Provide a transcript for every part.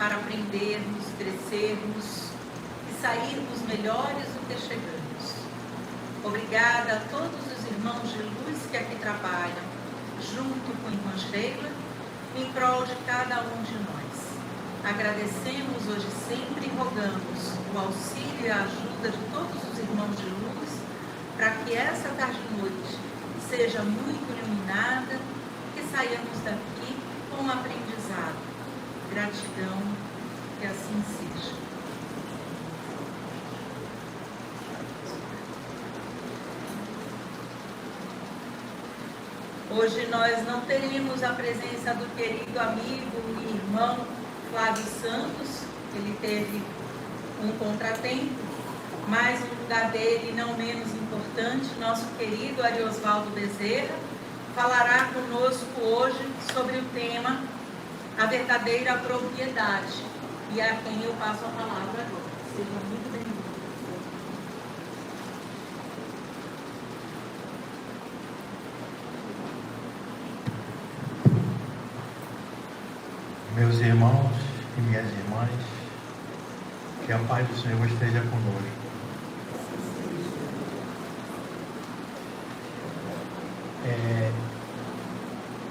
para aprendermos, crescermos e sairmos melhores do que chegamos. Obrigada a todos os irmãos de luz que aqui trabalham, junto com a irmã Sheila, em prol de cada um de nós. Agradecemos hoje sempre e rogamos o auxílio e a ajuda de todos os irmãos de luz para que essa tarde e noite seja muito iluminada, que saiamos daqui com um aprendizado. Gratidão, que assim seja. Hoje nós não teremos a presença do querido amigo e irmão Flávio Santos. Ele teve um contratempo, mas no lugar dele, não menos importante, nosso querido Ariosvaldo Bezerra falará conosco hoje sobre o tema a verdadeira propriedade, e é a quem eu passo a palavra agora. Seja muito bem-vindo. Meus irmãos e minhas irmãs, que a paz do Senhor esteja conosco.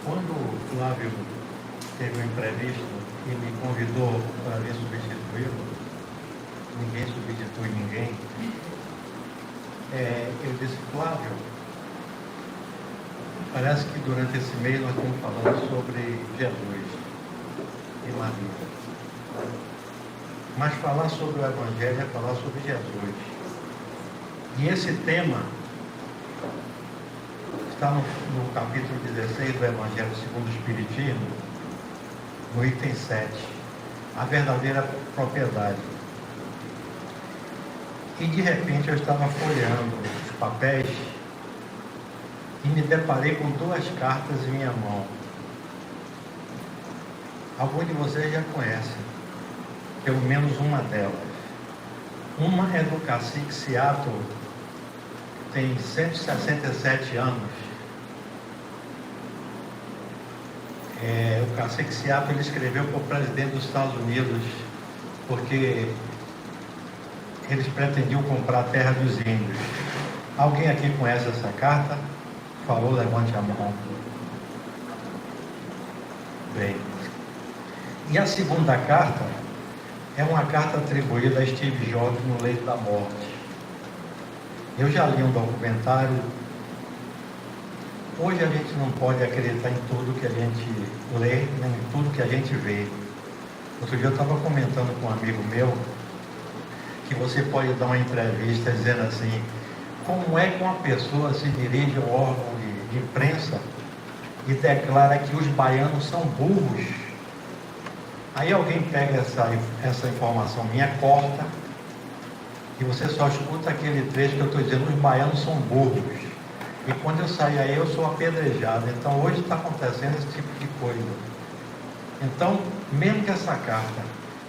Quando o Flávio teve um imprevisto e me convidou para vir substituí-lo, ninguém substitui ninguém, eu disse: Flávio, parece que durante esse mês nós estamos falando sobre Jesus e Maria. Mas falar sobre o Evangelho é falar sobre Jesus. E esse tema está no capítulo 16 do Evangelho segundo o Espiritismo, no item 7, a verdadeira propriedade. E de repente eu estava folheando os papéis e me deparei com duas cartas em minha mão. Alguns de vocês já conhecem, pelo menos uma delas. Uma é do cacique Seattle, que tem 167 anos. O cacique Seattle, ele escreveu para o presidente dos Estados Unidos, porque eles pretendiam comprar a terra dos índios. Alguém aqui conhece essa carta? Falou, levante a mão. Bem. E a segunda carta é uma carta atribuída a Steve Jobs no leito da morte. Eu já li um documentário. Hoje a gente não pode acreditar em tudo que a gente lê, nem em tudo que a gente vê. Outro dia eu estava comentando com um amigo meu que você pode dar uma entrevista dizendo assim: como é que uma pessoa se dirige a um órgão de imprensa e declara que os baianos são burros? Aí alguém pega essa informação minha, corta, e você só escuta aquele trecho que eu estou dizendo: os baianos são burros. E quando eu sair aí, eu sou apedrejado. Então hoje está acontecendo esse tipo de coisa. Então, mesmo que essa carta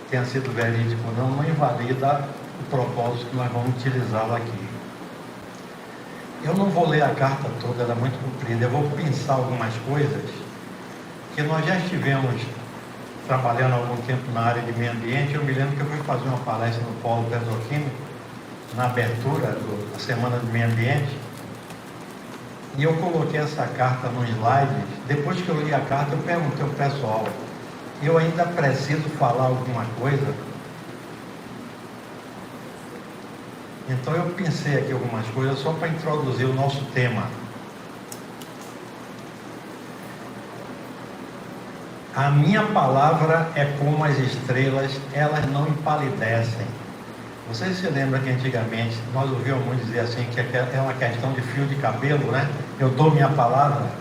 tenha sido verídica ou não invalida o propósito que nós vamos utilizá-la aqui. Eu não vou ler a carta toda, ela é muito comprida. Eu vou pensar algumas coisas que nós já estivemos trabalhando há algum tempo na área de meio ambiente. Eu me lembro que eu fui fazer uma palestra no Polo Petroquímico, na abertura da Semana do Meio Ambiente, e eu coloquei essa carta no slide. Depois que eu li a carta, eu perguntei ao pessoal: eu ainda preciso falar alguma coisa? Então eu pensei aqui algumas coisas só para introduzir o nosso tema. A minha palavra é como as estrelas, elas não empalidecem. Vocês se lembram que antigamente nós ouvíamos muito dizer assim, que é uma questão de fio de cabelo, né? Eu dou minha palavra.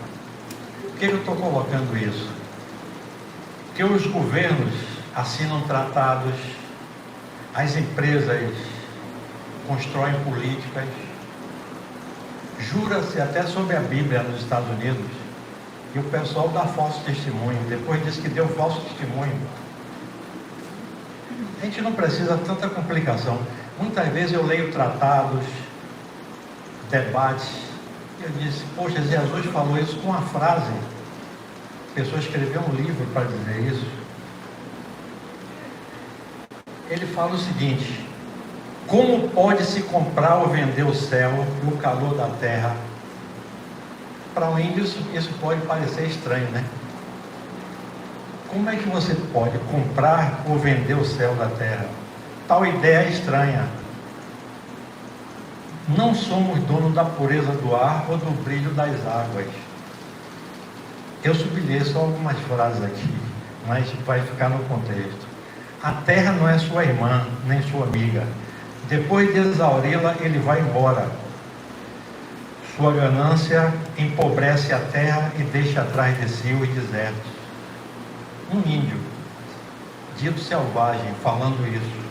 Por que eu estou colocando isso? Porque os governos assinam tratados, as empresas constroem políticas, jura-se até sobre a Bíblia nos Estados Unidos, e o pessoal dá falso testemunho, depois diz que deu falso testemunho. A gente não precisa de tanta complicação. Muitas vezes eu leio tratados, debates, e eu disse: poxa, Jesus falou isso com uma frase. A pessoa escreveu um livro para dizer isso. ele fala o seguinte: como pode se comprar ou vender o céu e o calor da terra? Para o índio isso pode parecer estranho, né? Como é que você pode comprar ou vender o céu da terra? Tal ideia é estranha. Não somos donos da pureza do ar ou do brilho das águas. Eu sublinhei só algumas frases aqui, mas vai ficar no contexto. A terra não é sua irmã, nem sua amiga. Depois de exauri-la, ele vai embora. Sua ganância empobrece a terra e deixa atrás de si os desertos. Um índio, dito selvagem, falando isso.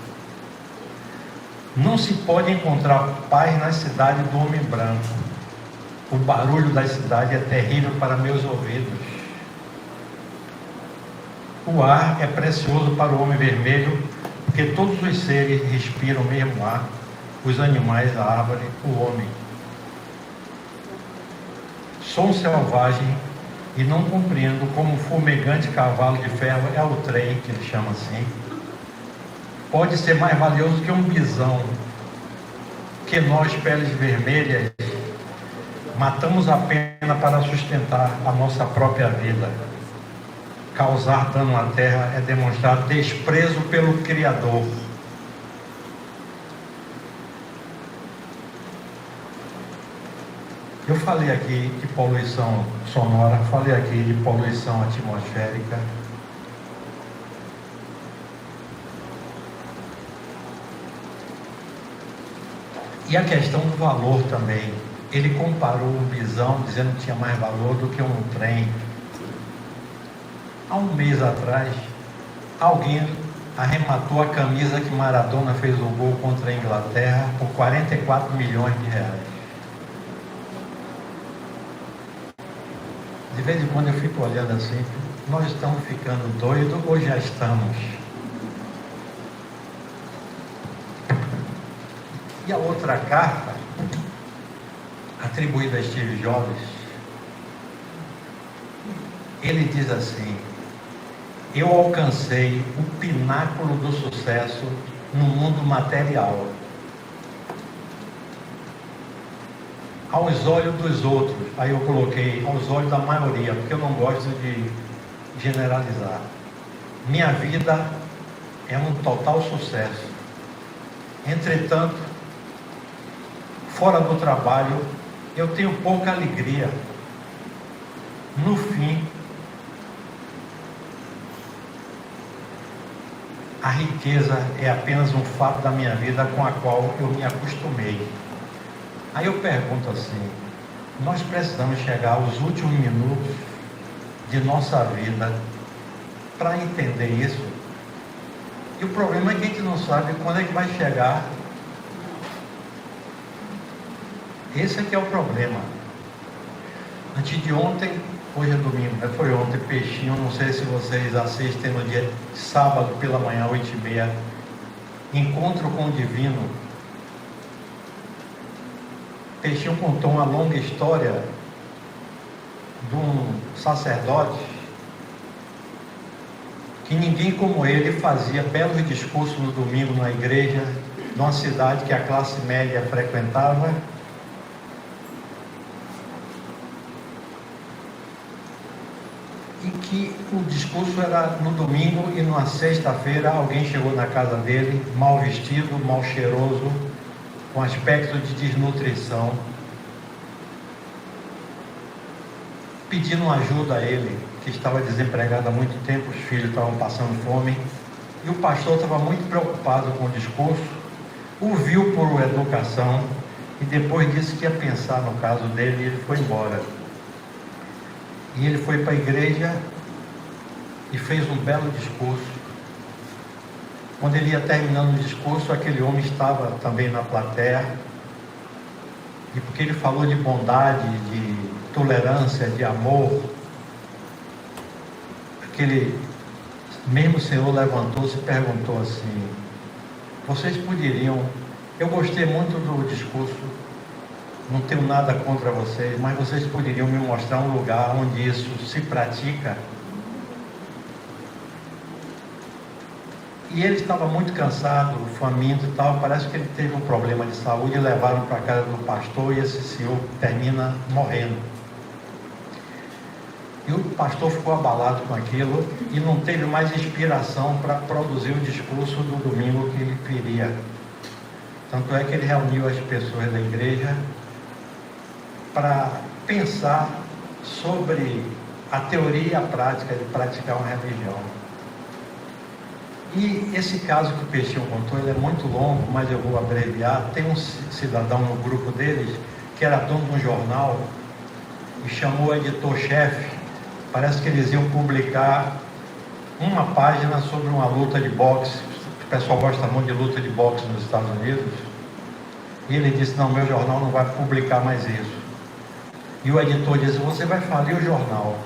Não se pode encontrar paz na cidade do homem branco. O barulho da cidade é terrível para meus ouvidos. O ar é precioso para o homem vermelho, porque todos os seres respiram o mesmo ar, os animais, a árvore, o homem. Sou um selvagem e não compreendo como um fumegante cavalo de ferro é o trem, que ele chama assim, pode ser mais valioso que um bisão, que nós, peles vermelhas, matamos a pena para sustentar a nossa própria vida. Causar dano à terra é demonstrar desprezo pelo Criador. Eu falei aqui de poluição sonora, falei aqui de poluição atmosférica. E a questão do valor também. Ele comparou o bisão, dizendo que tinha mais valor do que um trem. Há um mês atrás, alguém arrematou a camisa que Maradona fez o gol contra a Inglaterra por 44 milhões de reais. De vez em quando eu fico olhando assim, nós estamos ficando doidos ou já estamos? E a outra carta, atribuída a Steve Jobs, ele diz assim: eu alcancei o pináculo do sucesso no mundo material. Aos olhos dos outros, aí eu coloquei aos olhos da maioria, porque eu não gosto de generalizar. Minha vida é um total sucesso. Entretanto, fora do trabalho, eu tenho pouca alegria. No fim, a riqueza é apenas um fato da minha vida com a qual eu me acostumei. Aí eu pergunto assim: nós precisamos chegar aos últimos minutos de nossa vida para entender isso? E o problema é que a gente não sabe quando é que vai chegar. Esse é que é o problema. Antes de ontem, hoje é domingo, né? Foi ontem, Peixinho, não sei se vocês assistem no dia de sábado pela manhã, 8h30, Encontro com o Divino. Peixinho contou uma longa história de um sacerdote que ninguém como ele fazia belos discursos no domingo na igreja, numa cidade que a classe média frequentava. E que o discurso era no domingo e numa sexta-feira alguém chegou na casa dele, mal vestido, mal cheiroso, com aspecto de desnutrição, pedindo ajuda a ele, que estava desempregado há muito tempo, os filhos estavam passando fome, e o pastor estava muito preocupado com o discurso, o viu por educação, e depois disse que ia pensar no caso dele, e ele foi embora. E ele foi para a igreja e fez um belo discurso. Quando ele ia terminando o discurso, aquele homem estava também na plateia, e porque ele falou de bondade, de tolerância, de amor, aquele mesmo senhor levantou-se e perguntou assim: vocês poderiam, eu gostei muito do discurso, não tenho nada contra vocês, mas vocês poderiam me mostrar um lugar onde isso se pratica? E ele estava muito cansado, faminto e tal. Parece que ele teve um problema de saúde e levaram para a casa do pastor, e esse senhor termina morrendo. E o pastor ficou abalado com aquilo e não teve mais inspiração para produzir o discurso do domingo que ele queria. Tanto é que ele reuniu as pessoas da igreja para pensar sobre a teoria e a prática de praticar uma religião. E esse caso que o Peixinho contou, ele é muito longo, mas eu vou abreviar. Tem um cidadão no grupo deles, que era dono de um jornal, e chamou o editor-chefe. Parece que eles iam publicar uma página sobre uma luta de boxe. O pessoal gosta muito de luta de boxe nos Estados Unidos. E ele disse, não, meu jornal não vai publicar mais isso. E o editor disse, você vai falir o jornal.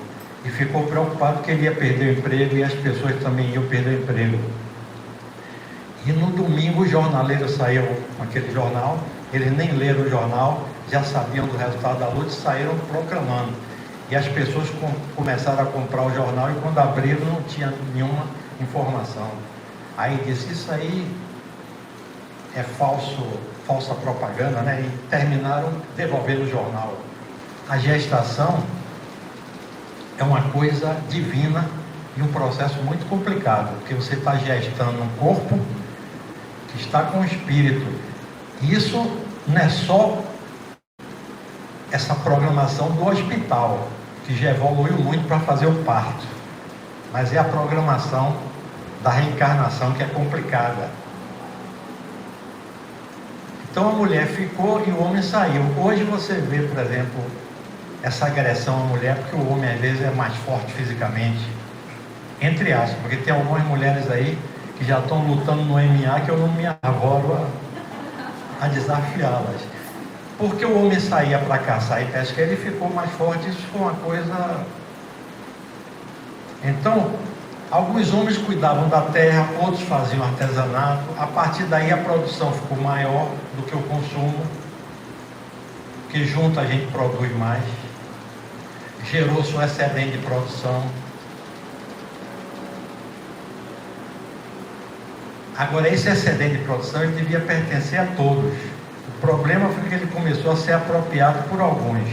E ficou preocupado que ele ia perder o emprego e as pessoas também iam perder o emprego. E no domingo os jornaleiros saíram com aquele jornal, eles nem leram o jornal, já sabiam do resultado da luta e saíram proclamando. E as pessoas começaram a comprar o jornal e quando abriram não tinha nenhuma informação. Aí disse, isso aí é falsa propaganda, né? E terminaram devolvendo o jornal. A gestação é uma coisa divina e um processo muito complicado, porque você está gestando um corpo que está com o espírito. E isso não é só essa programação do hospital, que já evoluiu muito para fazer o parto, mas é a programação da reencarnação que é complicada. Então a mulher ficou e o homem saiu. Hoje você vê, por exemplo, essa agressão à mulher, porque o homem às vezes é mais forte fisicamente, entre aspas, porque tem algumas mulheres aí que já estão lutando no MMA que eu não me arvoro a desafiá-las. Porque o homem saía para caçar e pescar, ele ficou mais forte, isso foi uma coisa... Então, alguns homens cuidavam da terra, outros faziam artesanato, a partir daí a produção ficou maior do que o consumo, porque junto a gente produz mais. Gerou-se um excedente de produção. Agora, esse excedente de produção ele devia pertencer a todos. O problema foi que ele começou a ser apropriado por alguns.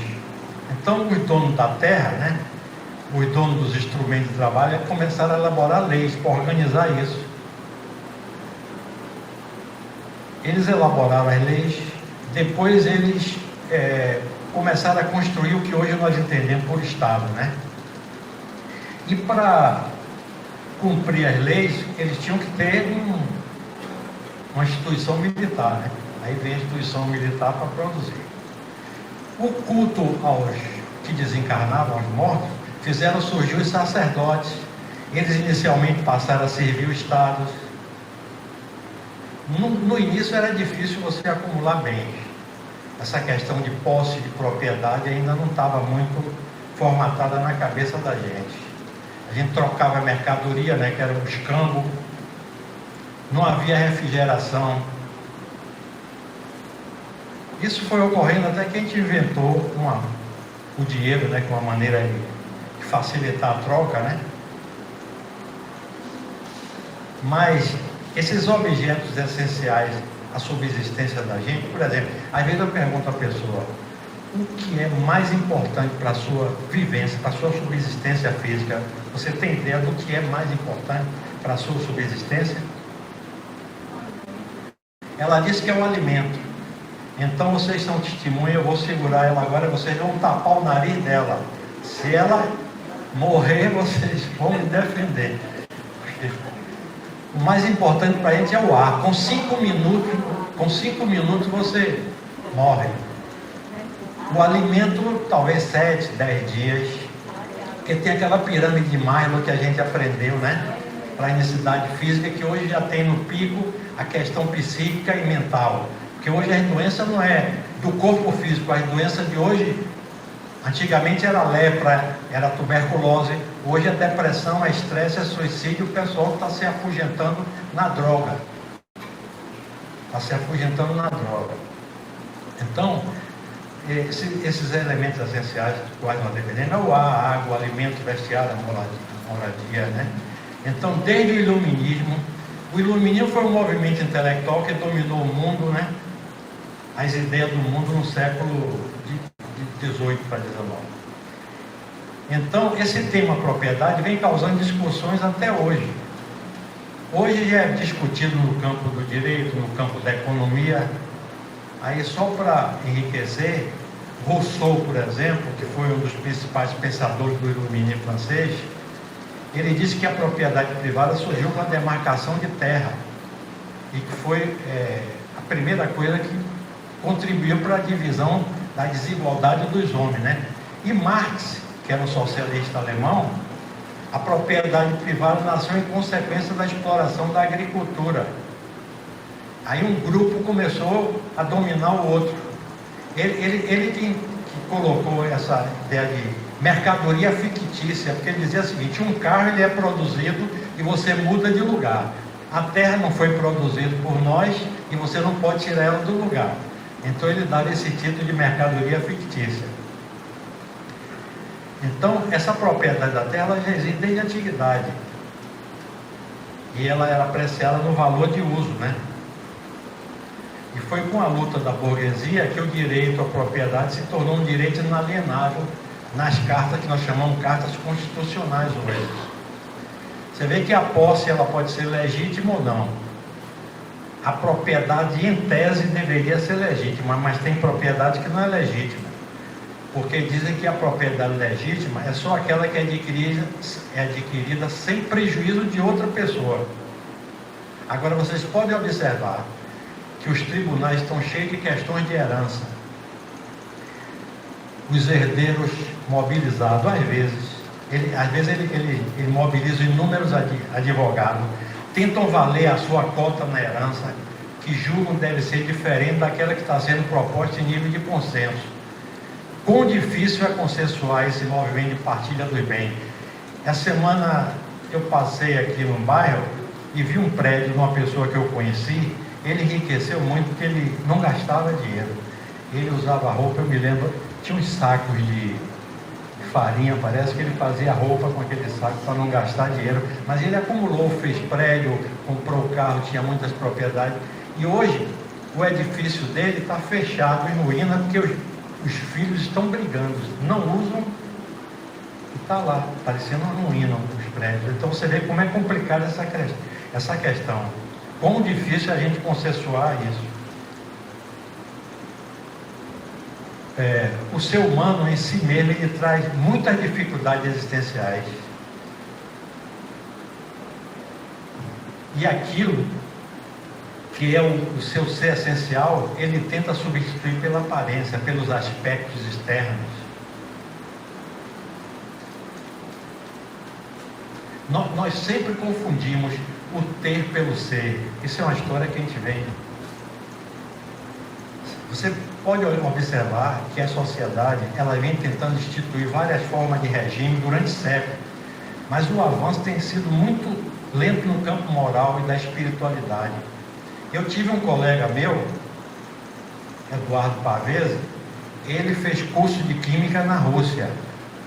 Então, os donos da terra, né, os donos dos instrumentos de trabalho, começaram a elaborar leis para organizar isso. Eles elaboraram as leis, depois eles começaram a construir o que hoje nós entendemos por Estado, né? E para cumprir as leis, eles tinham que ter uma instituição militar, né? Aí vem a instituição militar para produzir. O culto aos que desencarnavam, aos mortos, fizeram surgir os sacerdotes. Eles inicialmente passaram a servir o Estado. No início era difícil você acumular bens. Essa questão de posse de propriedade ainda não estava muito formatada na cabeça da gente. A gente trocava mercadoria, né, que era um escambo. Não havia refrigeração. Isso foi ocorrendo até que a gente inventou o dinheiro, né, com uma maneira de facilitar a troca, né? Mas esses objetos essenciais à subsistência da gente, por exemplo, às vezes eu pergunto à pessoa, o que é mais importante para a sua vivência, para a sua subsistência física? Você tem ideia do que é mais importante para a sua subsistência? Ela disse que é o alimento. Então vocês são testemunha, eu vou segurar ela agora, vocês vão tapar o nariz dela. Se ela morrer, vocês vão me defender. O mais importante para a gente é o ar. Com 5 minutos você morre. O alimento, talvez 7, 10 dias. Porque tem aquela pirâmide de Maslow que a gente aprendeu, né? Para a necessidade física, que hoje já tem no pico a questão psíquica e mental. Porque hoje as doenças não é do corpo físico, as doenças de hoje, antigamente era lepra, era tuberculose, hoje é depressão, é estresse, é suicídio, o pessoal está se afugentando na droga. Está se afugentando na droga. Então, esses elementos essenciais dos quais nós dependemos é o ar, a água, o alimento, o vestiário, a moradia, né? Então, desde o iluminismo, O iluminismo foi um movimento intelectual que dominou o mundo, né? As ideias do mundo no século de 18 para 19. Então, esse tema propriedade vem causando discussões até hoje. Hoje já é discutido no campo do direito, no campo da economia. Aí, só para enriquecer, Rousseau, por exemplo, que foi um dos principais pensadores do iluminismo francês, ele disse que a propriedade privada surgiu com a demarcação de terra e que foi a primeira coisa que contribuiu para a divisão da desigualdade dos homens, né? E Marx, que era um socialista alemão, a propriedade privada nasceu em consequência da exploração da agricultura. Aí um grupo começou a dominar o outro. Ele que colocou essa ideia de mercadoria fictícia, porque ele dizia o seguinte: um carro ele é produzido e você muda de lugar. A terra não foi produzida por nós e você não pode tirar ela do lugar. Então ele dava esse título de mercadoria fictícia. Então essa propriedade da terra ela já existe desde a antiguidade. E ela era apreciada no valor de uso, né? E foi com a luta da burguesia que o direito à propriedade se tornou um direito inalienável nas cartas que nós chamamos cartas constitucionais hoje. Você vê que a posse ela pode ser legítima ou não. A propriedade em tese deveria ser legítima, mas tem propriedade que não é legítima. Porque dizem que a propriedade legítima é só aquela que é adquirida sem prejuízo de outra pessoa. Agora vocês podem observar que os tribunais estão cheios de questões de herança. Os herdeiros mobilizados, às vezes ele mobiliza inúmeros advogados, tentam valer a sua cota na herança, que julgam deve ser diferente daquela que está sendo proposta em nível de consenso. Quão difícil é consensuar esse movimento de partilha dos bens. Essa semana eu passei aqui num bairro e vi um prédio de uma pessoa que eu conheci. Ele enriqueceu muito porque ele não gastava dinheiro. Ele usava roupa, eu me lembro, tinha uns sacos de farinha, parece que ele fazia roupa com aquele saco para não gastar dinheiro. Mas ele acumulou, fez prédio, comprou carro, tinha muitas propriedades. E hoje o edifício dele está fechado em ruína porque os filhos estão brigando, não usam e está lá, parecendo uma ruína os prédios. Então você vê como é complicada essa questão. Quão difícil é a gente consensuar isso. O ser humano em si mesmo ele traz muitas dificuldades existenciais. E aquilo que é o seu ser essencial, ele tenta substituir pela aparência, pelos aspectos externos. Nós sempre confundimos o ter pelo ser. Isso é uma história que a gente vem. Você pode observar que a sociedade ela vem tentando instituir várias formas de regime durante séculos, mas o avanço tem sido muito lento no campo moral e da espiritualidade. Eu tive um colega meu, Eduardo Pavese, ele fez curso de Química na Rússia.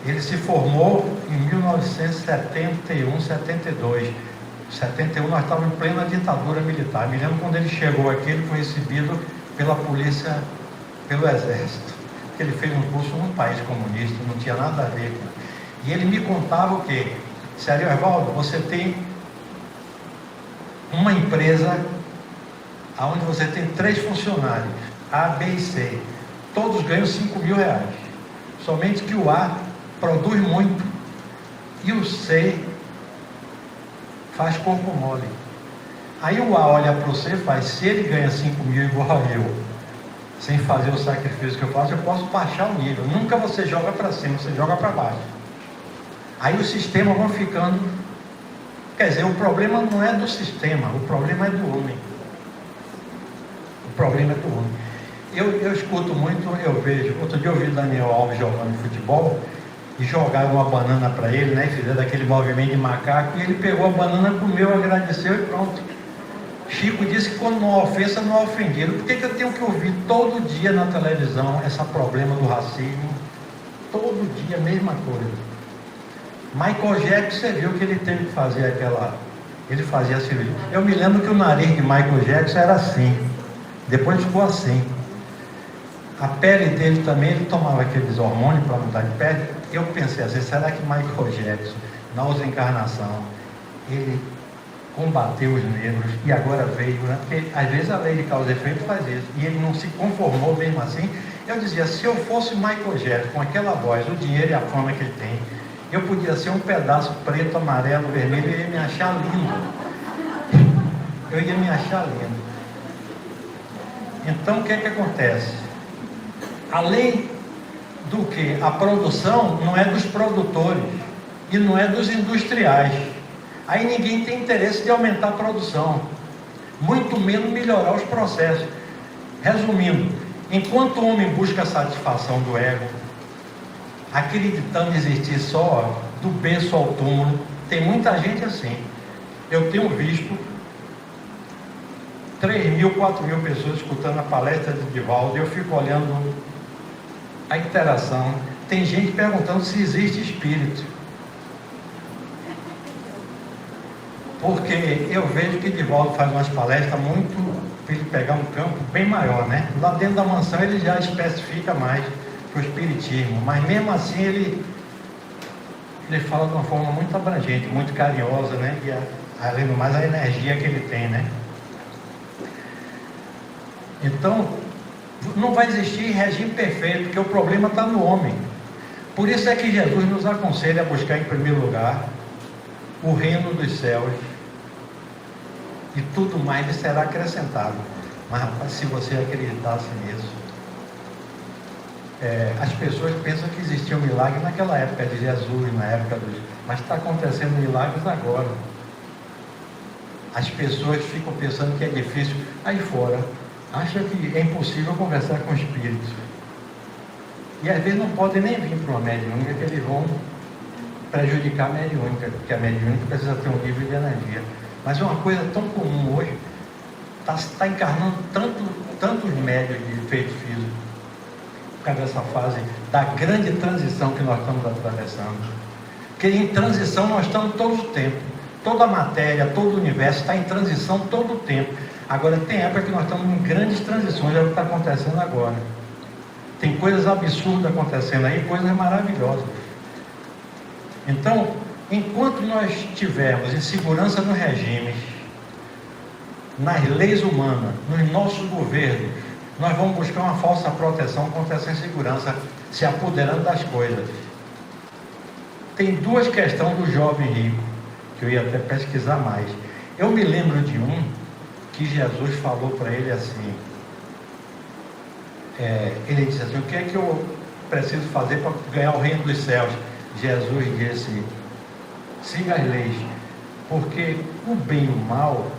Ele se formou em 1971, 72. 71 nós estávamos em plena ditadura militar. Me lembro quando ele chegou aqui, ele foi recebido pela polícia, pelo exército. Porque ele fez um curso num país comunista, não tinha nada a ver com. E ele me contava o quê? Sério, Evaldo, você tem uma empresa onde você tem 3 funcionários, A, B e C. Todos ganham 5 mil reais. Somente que o A produz muito e o C faz corpo mole. Aí o A olha para você e faz: se ele ganha 5 mil igual a eu, sem fazer o sacrifício que eu faço, eu posso baixar o nível. Nunca você joga para cima, você joga para baixo. Aí os sistemas vão ficando. Quer dizer, o problema não é do sistema, o problema é do homem. O problema é do homem. Eu escuto muito, eu vejo. Outro dia eu vi Daniel Alves jogando futebol e jogaram uma banana para ele, né? Fizeram aquele movimento de macaco e ele pegou a banana, comeu, agradeceu e pronto. Chico disse que quando não ofensa, não é ofendido. Por que eu tenho que ouvir todo dia na televisão esse problema do racismo? Todo dia, a mesma coisa. Michael Jackson, você viu que ele teve que fazer Ele fazia cirurgia. Eu me lembro que o nariz de Michael Jackson era assim, depois ficou assim. A pele dele também, ele tomava aqueles hormônios para mudar de pele. Eu pensei assim, será que Michael Jackson, na outra encarnação, ele combateu os negros e agora veio, né? Porque às vezes a lei de causa e efeito faz isso, e ele não se conformou mesmo assim. Eu dizia, se eu fosse Michael Jackson, com aquela voz, o dinheiro e a fama que ele tem, eu podia ser um pedaço preto, amarelo, vermelho, eu ia me achar lindo. Eu ia me achar lindo. Então o que é que acontece? Além do que a produção não é dos produtores e não é dos industriais. Aí ninguém tem interesse de aumentar a produção, muito menos melhorar os processos. Resumindo, enquanto o homem busca a satisfação do ego, acreditando existir só do berço ao túmulo, tem muita gente assim. Eu tenho visto 3.000, 4.000 pessoas escutando a palestra de Divaldo, e eu fico olhando a interação. Tem gente perguntando se existe espírito, porque eu vejo que Divaldo faz umas palestras muito para ele pegar um campo bem maior, né? Lá dentro da mansão ele já especifica mais para o espiritismo, mas mesmo assim ele fala de uma forma muito abrangente, muito carinhosa, né? E além do mais a energia que ele tem, né? Então não vai existir regime perfeito, porque o problema está no homem. Por isso é que Jesus nos aconselha a buscar em primeiro lugar o reino dos céus, e tudo mais lhe será acrescentado. Mas rapaz, se você acreditasse nisso, as pessoas pensam que existia um milagre naquela época de Jesus, na época dos... mas está acontecendo milagres agora. As pessoas ficam pensando que é difícil aí fora, acha que é impossível conversar com espíritos, e às vezes não podem nem vir para uma mediúnica, que eles vão prejudicar a mediúnica, porque a mediúnica precisa ter um nível de energia. Mas é uma coisa tão comum hoje, está encarnando tantos médios de efeito físico, por causa dessa fase da grande transição que nós estamos atravessando. Porque em transição nós estamos todo o tempo, toda a matéria, todo o universo está em transição todo o tempo. Agora tem época que nós estamos em grandes transições, é o que está acontecendo agora. Tem coisas absurdas acontecendo aí, coisas maravilhosas. Então, enquanto nós estivermos em segurança nos regimes, nas leis humanas, nos nossos governos, nós vamos buscar uma falsa proteção contra essa insegurança, se apoderando das coisas. Tem duas questões do jovem rico, que eu ia até pesquisar mais. Eu me lembro de um que Jesus falou para ele assim, ele disse assim, o que é que eu preciso fazer para ganhar o reino dos céus? Jesus disse, siga as leis, porque o bem e o mal,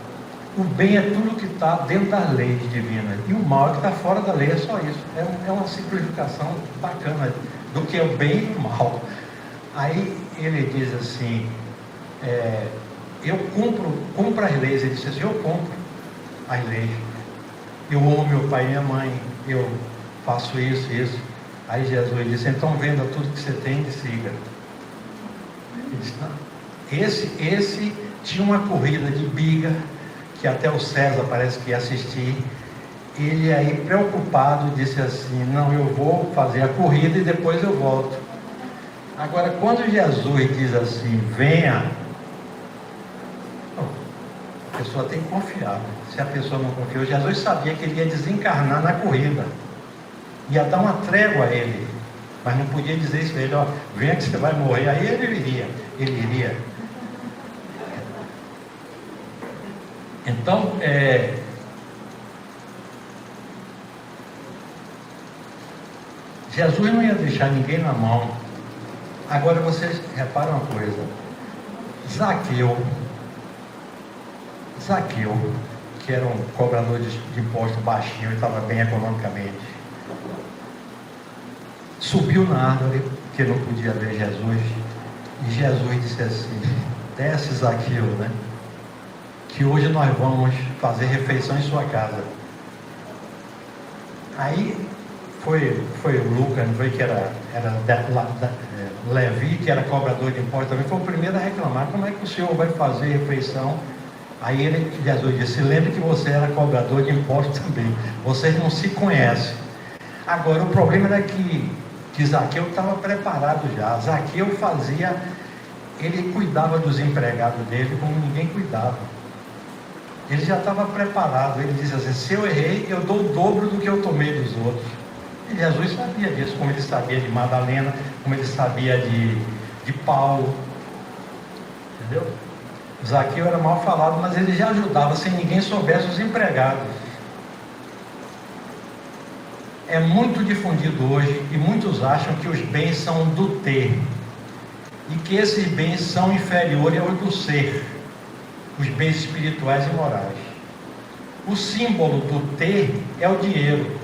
o bem é tudo que está dentro das leis divinas, e o mal é que está fora da lei, é só isso. É uma simplificação bacana do que é o bem e o mal. Aí ele diz assim, eu cumpro as leis. Ele disse assim, eu cumpro as leis, eu amo meu pai e minha mãe, eu faço isso. Aí Jesus disse, então venda tudo que você tem e siga. Ele disse, não. Esse tinha uma corrida de biga, que até o César parece que ia assistir. Ele aí preocupado disse assim, não, eu vou fazer a corrida e depois eu volto. Agora quando Jesus diz assim, venha, a pessoa tem que confiar. Se a pessoa não confiou, Jesus sabia que ele ia desencarnar na corrida, ia dar uma trégua a ele, mas não podia dizer isso a ele, ó, venha que você vai morrer. Aí ele iria. Então, Jesus não ia deixar ninguém na mão. Agora vocês reparam uma coisa, Zaqueu, que era um cobrador de imposto baixinho e estava bem economicamente, subiu na árvore, porque não podia ver Jesus, e Jesus disse assim, desce Zaqueu, né? Que hoje nós vamos fazer refeição em sua casa. Aí foi o Lucas, não foi, que era Levi, que era cobrador de impostos também, foi o primeiro a reclamar, como é que o senhor vai fazer refeição Aí Jesus disse: lembre que você era cobrador de impostos também, vocês não se conhecem. Agora, o problema era que Zaqueu estava preparado já. Zaqueu ele cuidava dos empregados dele como ninguém cuidava. Ele já estava preparado. Ele disse assim: se eu errei, eu dou o dobro do que eu tomei dos outros. E Jesus sabia disso, como ele sabia de Madalena, como ele sabia de Paulo. Entendeu? Zaqueu era mal falado, mas ele já ajudava sem ninguém soubesse os empregados. É muito difundido hoje e muitos acham que os bens são do ter e que esses bens são inferiores aos do ser, os bens espirituais e morais. O símbolo do ter é o dinheiro.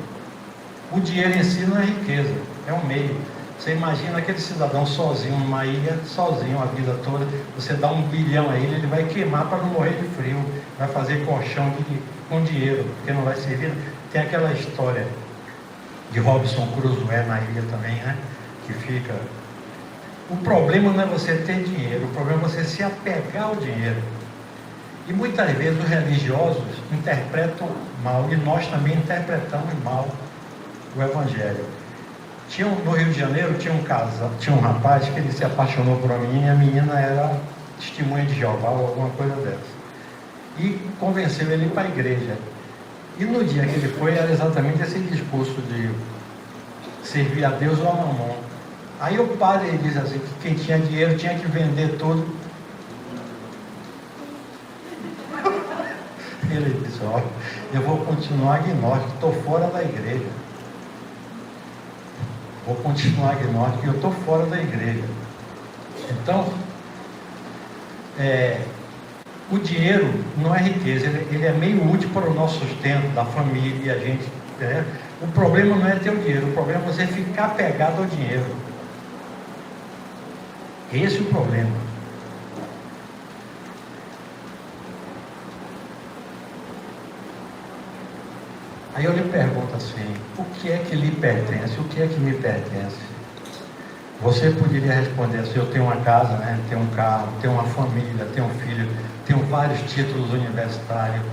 O dinheiro em si não é riqueza, é um meio. Você imagina aquele cidadão sozinho numa ilha, sozinho a vida toda, você dá 1 bilhão a ele vai queimar para não morrer de frio, vai fazer colchão com dinheiro, porque não vai servir. Tem aquela história de Robinson Crusoe na ilha também, né? Que fica... O problema não é você ter dinheiro, o problema é você se apegar ao dinheiro. E muitas vezes os religiosos interpretam mal, e nós também interpretamos mal o Evangelho. No Rio de Janeiro tinha um rapaz que ele se apaixonou por uma menina, e a menina era testemunha de Jeová ou alguma coisa dessa. E convenceu ele para a igreja. E no dia que ele foi, era exatamente esse discurso de servir a Deus ou a Mamon. Aí o padre diz assim, que quem tinha dinheiro tinha que vender tudo. Ele disse: olha, eu vou continuar agnóstico, estou fora da igreja. Vou continuar agnóstico e eu estou fora da igreja. Então, o dinheiro não é riqueza, ele é meio útil para o nosso sustento, da família, a gente... O problema não é ter o dinheiro, o problema é você ficar apegado ao dinheiro. Esse é o problema. Aí eu lhe pergunto assim: o que é que lhe pertence? O que é que me pertence? Você poderia responder assim: eu tenho uma casa, né? Tenho um carro, tenho uma família, tenho um filho, tenho vários títulos universitários.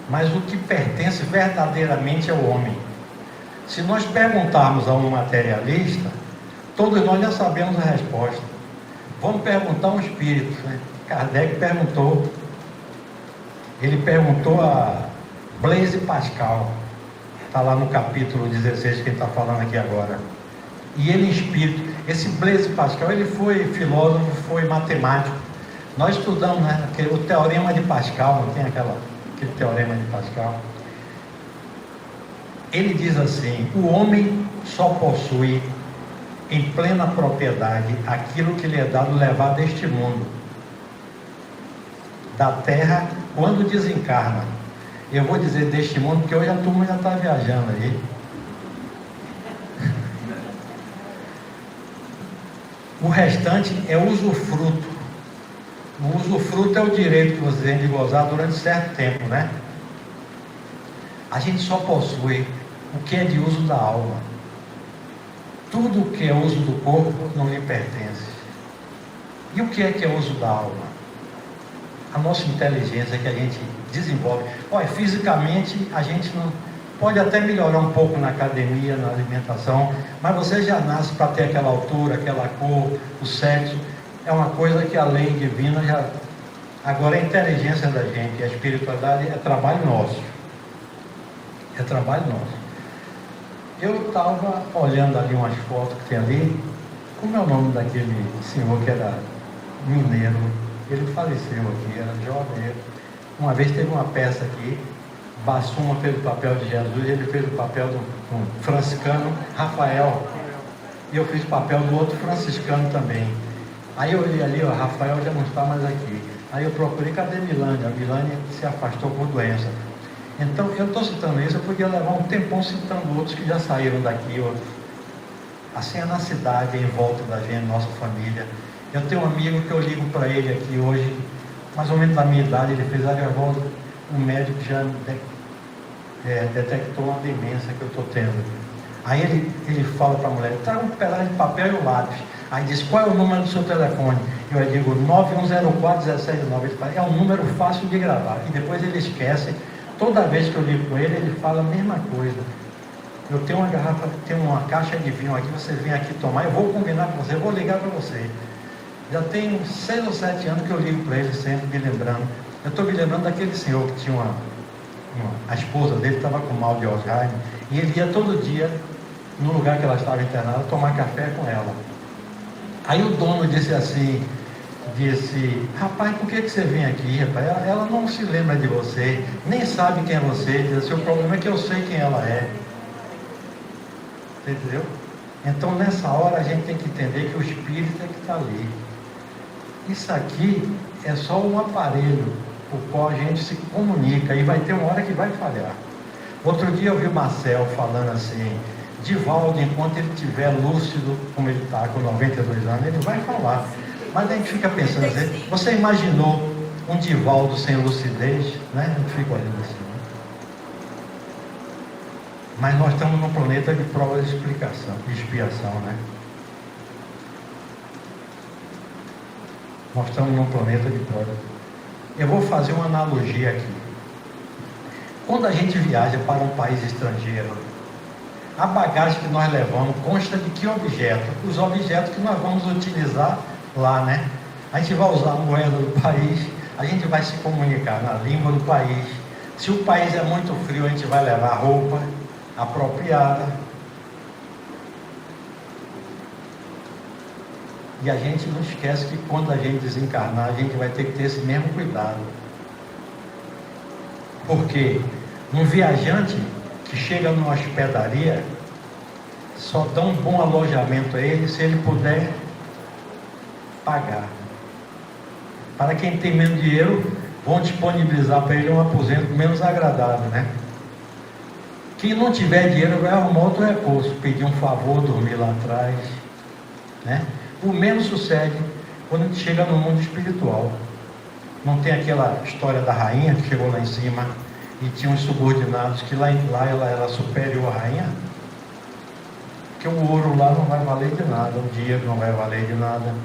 Mas o que pertence verdadeiramente ao homem? Se nós perguntarmos a um materialista, todos nós já sabemos a resposta. Vamos perguntar a um espírito, né? Kardec perguntou. Ele perguntou a Blaise Pascal, está lá no capítulo 16 que ele está falando aqui agora. E ele, espírito, esse Blaise Pascal, ele foi filósofo, foi matemático. Nós estudamos, né, o teorema de Pascal, não tem aquele teorema de Pascal? Ele diz assim: o homem só possui em plena propriedade aquilo que lhe é dado levar deste mundo, da terra, quando desencarna. Eu vou dizer deste mundo, porque hoje a turma já está viajando aí. O restante é usufruto. O usufruto é o direito que você tem de gozar durante certo tempo, né? A gente só possui o que é de uso da alma. Tudo o que é uso do corpo não lhe pertence. E o que é uso da alma? A nossa inteligência que a gente desenvolve. Olha, fisicamente a gente não pode até melhorar um pouco na academia, na alimentação, mas você já nasce para ter aquela altura, aquela cor, o sexo. É uma coisa que a lei divina já... Agora a inteligência da gente, a espiritualidade é trabalho nosso. É trabalho nosso. Eu estava olhando ali umas fotos que tem ali. Como é o nome daquele senhor que era mineiro? Ele faleceu aqui, era jovem. Uma vez teve uma peça aqui, Bassuma fez o papel de Jesus, ele fez o papel do franciscano Rafael, e eu fiz o papel do outro franciscano também. Aí eu olhei ali, Rafael já não está mais aqui. Aí eu procurei, cadê Milânia? A Milânia se afastou por doença. Então eu estou citando isso, eu podia levar um tempão citando outros que já saíram daqui, outros. Assim é na cidade, em volta da gente, nossa família. Eu tenho um amigo que eu ligo para ele aqui hoje, mais ou menos da minha idade, ele fez um médico já detectou uma demência que eu estou tendo. Aí ele fala para a mulher: traga um pedaço de papel e um lápis. Aí diz, qual é o número do seu telefone? Eu digo, 9104-1719. Ele fala, é um número fácil de gravar. E depois ele esquece. Toda vez que eu ligo com ele, ele fala a mesma coisa. Eu tenho uma garrafa, tenho uma caixa de vinho aqui, você vem aqui tomar, eu vou combinar com você, eu vou ligar para você. Já tem 6 ou 7 anos que eu ligo para ele sempre, me lembrando. Eu estou me lembrando daquele senhor que tinha a esposa dele estava com mal de Alzheimer, e ele ia todo dia, no lugar que ela estava internada, tomar café com ela. Aí o dono disse assim, rapaz, por que você vem aqui, rapaz? Ela não se lembra de você, nem sabe quem é você. Diz assim, o problema é que eu sei quem ela é. Você entendeu? Então nessa hora a gente tem que entender que o Espírito é que está ali. Isso aqui é só um aparelho por qual a gente se comunica, e vai ter uma hora que vai falhar. Outro dia eu vi o Marcel falando assim, Divaldo, enquanto ele estiver lúcido, como ele está com 92 anos, ele vai falar. Mas a gente fica pensando assim, você imaginou um Divaldo sem lucidez? Né? Eu fico olhando assim. Mas nós estamos num planeta de provas de expiação, né? Nós estamos num planeta de provas. Eu vou fazer uma analogia aqui. Quando a gente viaja para um país estrangeiro, a bagagem que nós levamos consta de que objeto? Os objetos que nós vamos utilizar lá, né? A gente vai usar a moeda do país, a gente vai se comunicar na língua do país. Se o país é muito frio, a gente vai levar roupa apropriada. E a gente não esquece que quando a gente desencarnar, a gente vai ter que ter esse mesmo cuidado. Porque um viajante que chega numa hospedaria, só dá um bom alojamento a ele se ele puder pagar. Para quem tem menos dinheiro, vão disponibilizar para ele um aposento menos agradável, né? Quem não tiver dinheiro vai arrumar outro recurso, pedir um favor, dormir lá atrás, né? O mesmo sucede quando a gente chega no mundo espiritual. Não tem aquela história da rainha que chegou lá em cima e tinha uns subordinados que lá ela era superior à rainha? Porque o ouro lá não vai valer de nada, o dinheiro não vai valer de nada.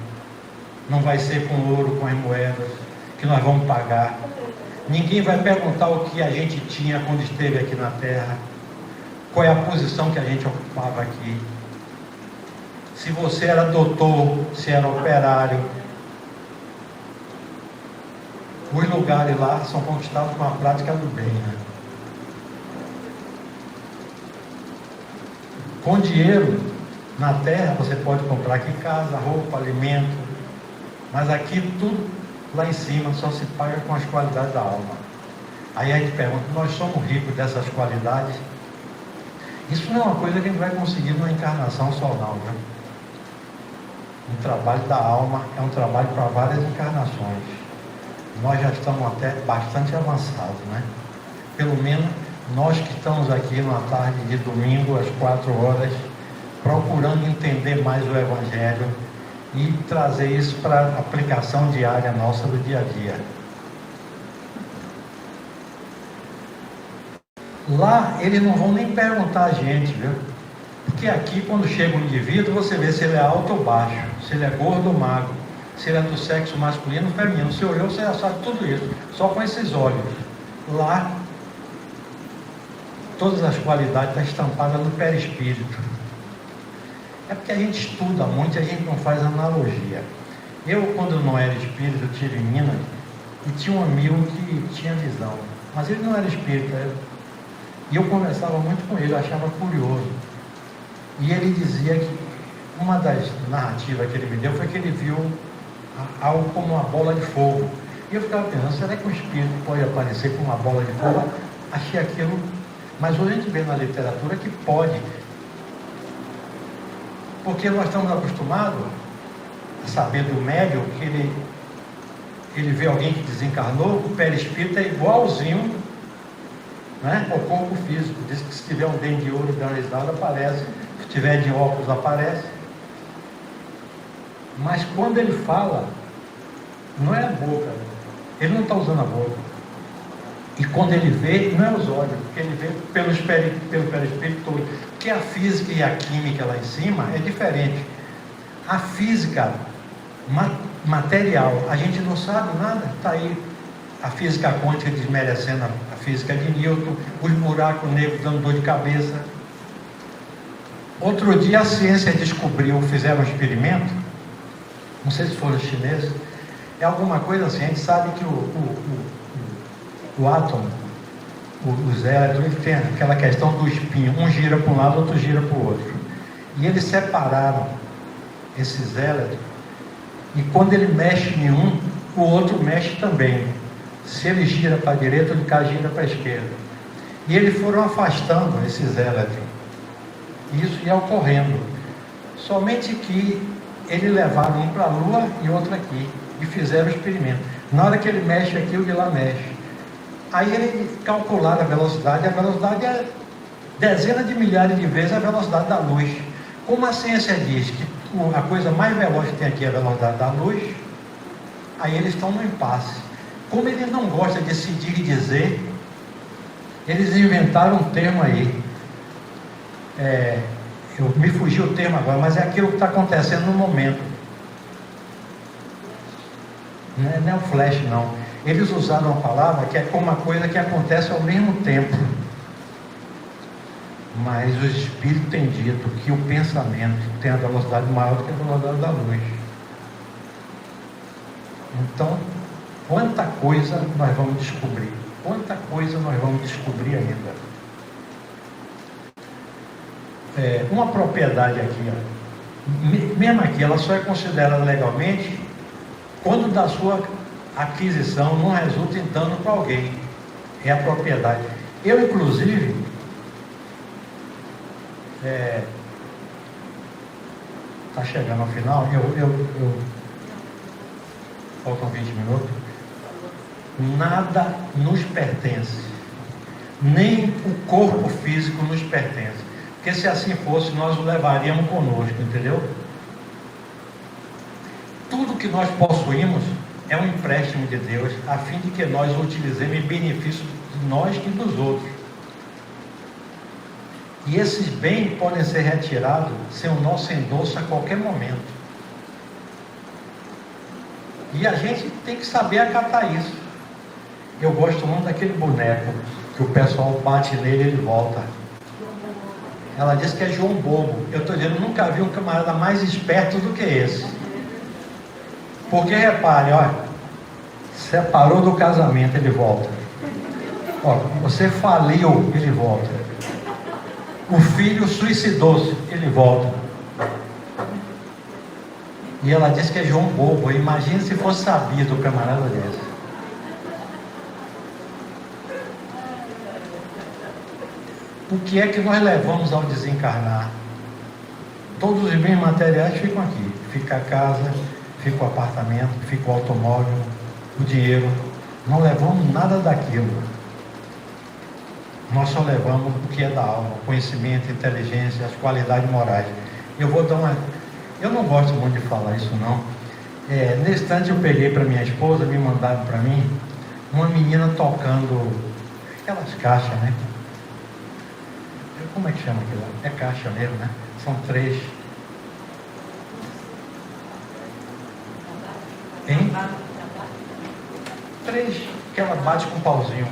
Não vai ser com ouro, com as moedas que nós vamos pagar. Ninguém vai perguntar o que a gente tinha quando esteve aqui na Terra. Qual é a posição que a gente ocupava aqui. Se você era doutor, se era operário. Os lugares lá são conquistados com a prática do bem, né? Com dinheiro, na Terra, você pode comprar aqui casa, roupa, alimento. Mas aqui tudo lá em cima só se paga com as qualidades da alma. Aí a gente pergunta, nós somos ricos dessas qualidades? Isso não é uma coisa que a gente vai conseguir numa encarnação só não, né? O trabalho da alma é um trabalho para várias encarnações. Nós já estamos até bastante avançados, né? Pelo menos nós que estamos aqui numa tarde de domingo, às 4 horas, procurando entender mais o Evangelho e trazer isso para a aplicação diária nossa do dia a dia. Lá eles não vão nem perguntar a gente, viu? Porque aqui, quando chega um indivíduo, você vê se ele é alto ou baixo, se ele é gordo ou magro, se ele é do sexo masculino ou feminino. Se olhou, você já sabe tudo isso, só com esses olhos. Lá, todas as qualidades estão estampadas no perispírito. É porque a gente estuda muito e a gente não faz analogia. Eu, quando não era espírito, eu tive em Minas e tinha um amigo que tinha visão, mas ele não era espírita. E eu conversava muito com ele, eu achava curioso. E ele dizia que uma das narrativas que ele me deu foi que ele viu algo como uma bola de fogo. E eu ficava pensando, será que um espírito pode aparecer com uma bola de fogo? Achei aquilo, mas hoje a gente vê na literatura que pode. Porque nós estamos acostumados a saber do médium que ele vê alguém que desencarnou, o perispírito é igualzinho, né, ao corpo físico. Diz que se tiver um dente de ouro dando risada, aparece. Se tiver de óculos, aparece. Mas quando ele fala, não é a boca. Ele não está usando a boca. E quando ele vê, não é os olhos, porque ele vê pelo perispírito todo. Porque a física e a química lá em cima é diferente. A física material, a gente não sabe nada. Está aí a física quântica desmerecendo a física de Newton, os buracos negros dando dor de cabeça. Outro dia a ciência descobriu, fizeram um experimento, não sei se foram os chineses, é alguma coisa assim, a gente sabe que o átomo, os elétrons, tem aquela questão do espinho, um gira para um lado, outro gira para o outro. E eles separaram esses elétrons, e quando ele mexe em um, o outro mexe também. Se ele gira para a direita, ele gira para a esquerda. E eles foram afastando esses elétrons. Isso ia ocorrendo. Somente que eles levaram um para a Lua e outro aqui. E fizeram o experimento. Na hora que ele mexe aqui, o de lá mexe. Aí eles calcularam a velocidade. A velocidade é dezenas de milhares de vezes a velocidade da luz. Como a ciência diz que a coisa mais veloz que tem aqui é a velocidade da luz, aí eles estão no impasse. Como eles não gostam de se dizer, eles inventaram um termo aí. Me fugiu o termo agora, mas é aquilo que está acontecendo no momento. Não é o flash, não. Eles usaram uma palavra que é como uma coisa que acontece ao mesmo tempo. Mas o Espírito tem dito que o pensamento tem a velocidade maior do que a velocidade da luz. Então, quanta coisa nós vamos descobrir. Quanta coisa nós vamos descobrir ainda. Uma propriedade aqui, mesmo aqui, ela só é considerada legalmente quando da sua aquisição não resulta em dano para alguém. É a propriedade. Eu, inclusive, está chegando ao final, faltam 20 minutos. Nada nos pertence, nem o corpo físico nos pertence. Porque se assim fosse, nós o levaríamos conosco, entendeu? Tudo que nós possuímos é um empréstimo de Deus, a fim de que nós o utilizemos em benefício de nós e dos outros. E esses bens podem ser retirados sem o nosso endosso a qualquer momento. E a gente tem que saber acatar isso. Eu gosto muito daquele boneco que o pessoal bate nele e ele volta. Ela diz que é João Bobo. Eu estou dizendo, nunca vi um camarada mais esperto do que esse. Porque repare, olha, separou do casamento, ele volta. Ó, você faliu, ele volta. O filho suicidou-se, ele volta. E ela diz que é João Bobo. Imagina se fosse sabido o camarada desse. O que é que nós levamos ao desencarnar? Todos os bens materiais ficam aqui. Fica a casa, fica o apartamento, fica o automóvel, o dinheiro. Não levamos nada daquilo. Nós só levamos o que é da alma, conhecimento, inteligência, as qualidades morais. Eu vou dar uma... Eu não gosto muito de falar isso, não. Nesse instante eu peguei para minha esposa, me mandaram para mim, uma menina tocando aquelas caixas, né? Como é que chama aquilo? É caixa mesmo, né? São 3. Hein? 3 que ela bate com um pauzinho.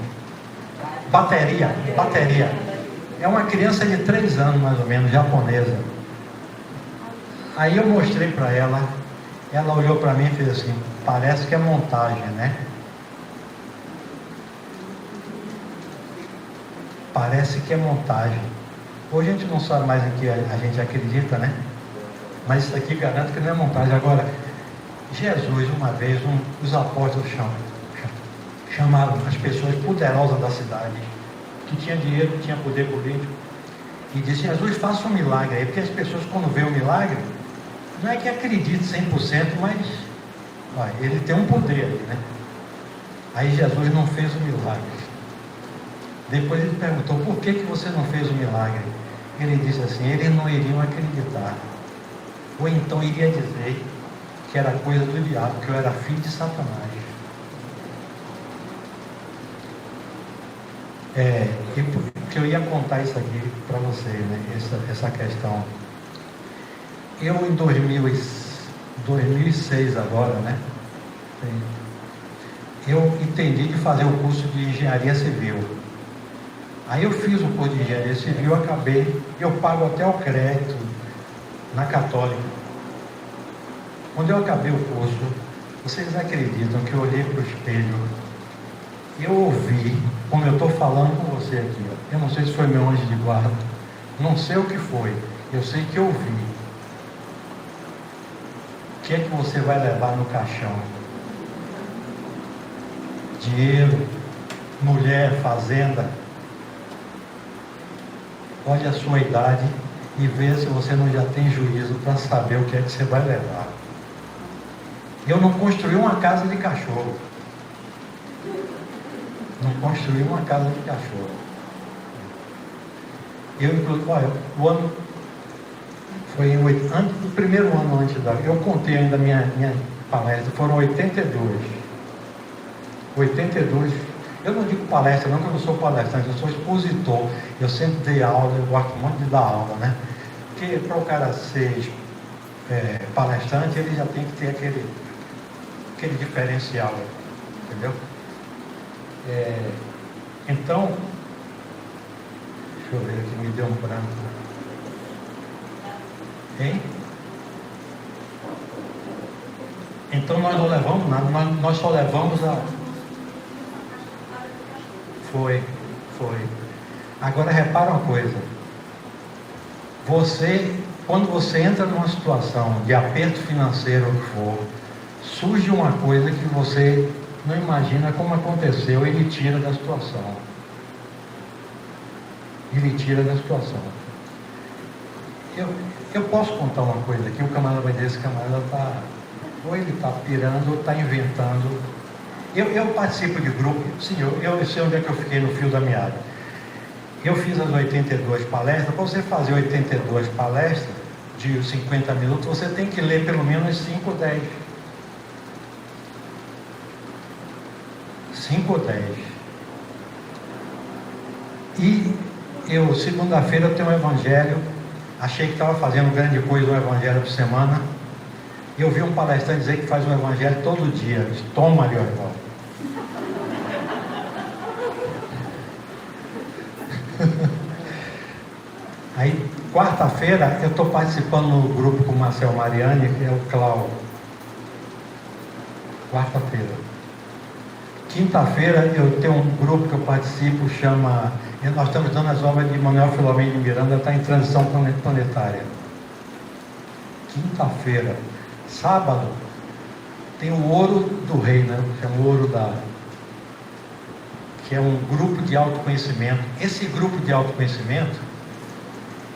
Bateria. É uma criança de 3 anos, mais ou menos, japonesa. Aí eu mostrei para ela, ela olhou para mim e fez assim, parece que é montagem, né? Parece que é montagem. Hoje a gente não sabe mais em que a gente acredita, né? Mas isso aqui garanto que não é montagem. Agora, Jesus, uma vez, os apóstolos chamaram as pessoas poderosas da cidade, que tinha dinheiro, que tinha poder político, e disse, Jesus, faça um milagre aí, porque as pessoas quando vê o milagre, não é que acredite 100%, mas ele tem um poder ali, né? Aí Jesus não fez o milagre. Depois ele perguntou, por que você não fez o milagre? Ele disse assim, eles não iriam acreditar. Ou então iria dizer que era coisa do diabo, que eu era filho de Satanás. Que eu ia contar isso aqui para você, né? Essa questão. Eu em 2006, 2006 agora, né? Eu entendi de fazer o curso de engenharia civil. Aí eu fiz o curso de engenharia civil, acabei, eu pago até o crédito na Católica. Quando eu acabei o curso, vocês acreditam que eu olhei para o espelho, eu ouvi, como eu estou falando com você aqui, ó, eu não sei se foi meu anjo de guarda, não sei o que foi, eu sei que eu ouvi. O que é que você vai levar no caixão? Dinheiro, mulher, fazenda. Olhe a sua idade e vê se você não já tem juízo para saber o que é que você vai levar. Eu não construí uma casa de cachorro. Não construí uma casa de cachorro. Eu, olha, o ano foi o primeiro ano antes da. Eu contei ainda minha palestra, foram 82. 82. Eu não digo palestra, não, que eu não sou palestrante, eu sou expositor. Eu sempre dei aula, eu gosto muito de dar aula, né? Porque para o cara ser palestrante, ele já tem que ter aquele diferencial, entendeu? Então, deixa eu ver aqui, me deu um branco. Hein? Então nós não levamos nada, nós só levamos a... Foi. Agora repara uma coisa. Quando você entra numa situação de aperto financeiro ou o que for, surge uma coisa que você não imagina como aconteceu, ele tira da situação. Eu posso contar uma coisa aqui, o camarada vai dizer, esse camarada está, ou ele está pirando, ou está inventando. Eu participo de grupo, sim, eu sei onde é que eu fiquei no fio da meada. Eu fiz as 82 palestras. Para você fazer 82 palestras de 50 minutos, você tem que ler pelo menos 5 ou 10. 5 ou 10. E eu, segunda-feira, eu tenho um evangelho. Achei que estava fazendo grande coisa, um evangelho por semana. E eu vi um palestrante dizer que faz um evangelho todo dia. Eu disse, toma ali, irmão. Aí, quarta-feira, eu estou participando no grupo com o Marcel Mariani, que é o Cláudio. Quarta-feira. Quinta-feira, eu tenho um grupo que eu participo, chama... Nós estamos dando as obras de Manuel Filomeno de Miranda, está em transição planetária. Quinta-feira. Sábado, tem o Ouro do Rei, né? Chama o Ouro da... que é um grupo de autoconhecimento. Esse grupo de autoconhecimento,